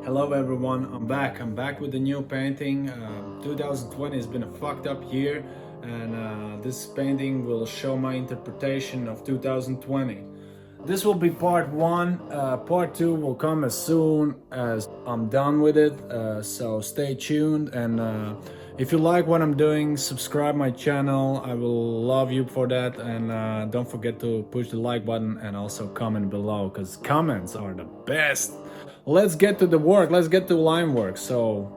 Hello everyone, I'm back with a new painting. 2020 has been a fucked up year, and this painting will show my interpretation of 2020. This will be part one. Part two will come as soon as I'm done with it, so stay tuned. And if you like what I'm doing, subscribe my channel. I will love you for that. And don't forget to push the like button and also comment below, because comments are the best. Let's get to the work. Let's get to line work. So